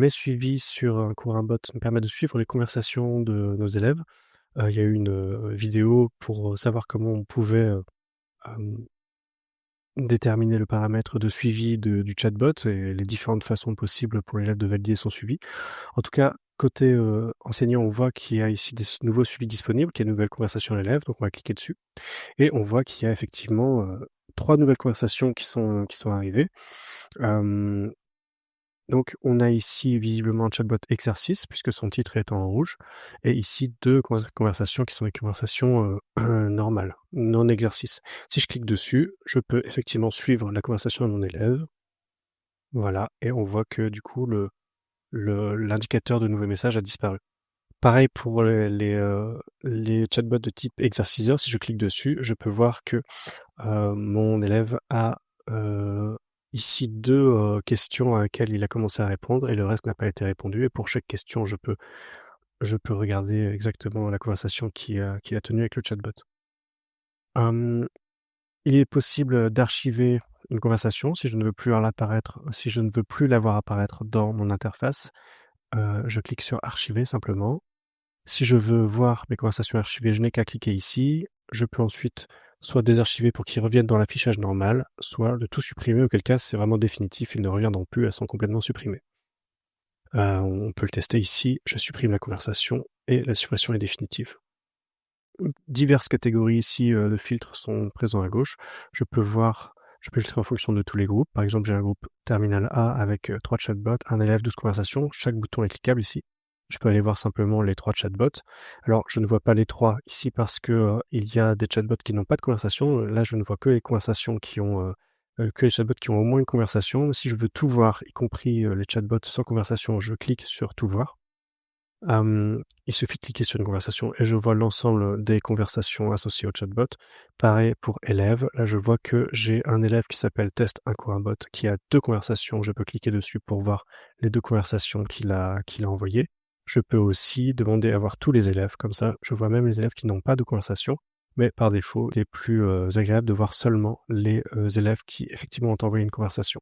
mes suivis sur un cours bot me permettent de suivre les conversations de nos élèves. Il y a eu une, vidéo pour, savoir comment on pouvait, hem, déterminer le paramètre de suivi du chatbot et les différentes façons possibles pour l'élève de valider son suivi. En tout cas, côté, enseignant, on voit qu'il y a ici des nouveaux suivis disponibles, qu'il y a une nouvelle conversation à l'élève, donc on va cliquer dessus et on voit qu'il y a effectivement, 3 nouvelles conversations qui sont arrivées. Hem Donc on a ici visiblement un chatbot exercice puisque son titre est en rouge et ici 2 conversations qui sont des conversations, normales, non exercice. Si je clique dessus, je peux effectivement suivre la conversation de mon élève. Voilà, et on voit que du coup l'indicateur de nouveaux messages a disparu. Pareil pour les chatbots de type exerciceur, si je clique dessus, je peux voir que, mon élève a, ici 2 questions à laquelle il a commencé à répondre et le reste n'a pas été répondu et pour chaque question, je peux regarder exactement la conversation qu'il a tenue avec le chatbot. Hem, il est possible d'archiver une conversation si je ne veux plus la voir apparaître dans mon interface, je clique sur archiver simplement. Si je veux voir mes conversations archivées, je n'ai qu'à cliquer ici. Je peux ensuite soit désarchiver pour qu'ils reviennent dans l'affichage normal, soit de tout supprimer, auquel cas c'est vraiment définitif, ils ne reviendront plus, elles sont complètement supprimées. On peut le tester ici, je supprime la conversation et la suppression est définitive. Diverses catégories ici, de filtres sont présents à gauche. Je peux filtrer en fonction de tous les groupes. Par exemple, j'ai un groupe terminal A avec, 3 chatbots, un élève, 12 conversations. Chaque bouton est cliquable ici. Je peux aller voir simplement les 3 chatbots. Alors, je ne vois pas les 3 ici parce que, il y a des chatbots qui n'ont pas de conversation. Là, je ne vois que les conversations que les chatbots qui ont au moins une conversation. Si je veux tout voir, y compris, les chatbots sans conversation, je clique sur tout voir. Il suffit de cliquer sur une conversation et je vois l'ensemble des conversations associées au chatbot. Pareil pour élève, là je vois que j'ai un élève qui s'appelle test un cours bot qui a 2 conversations. Je peux cliquer dessus pour voir les 2 conversations qu'il a envoyées. Je peux aussi demander à voir tous les élèves, comme ça je vois même les élèves qui n'ont pas de conversation, mais par défaut, c'est plus, agréable de voir seulement les, élèves qui effectivement ont envoyé une conversation.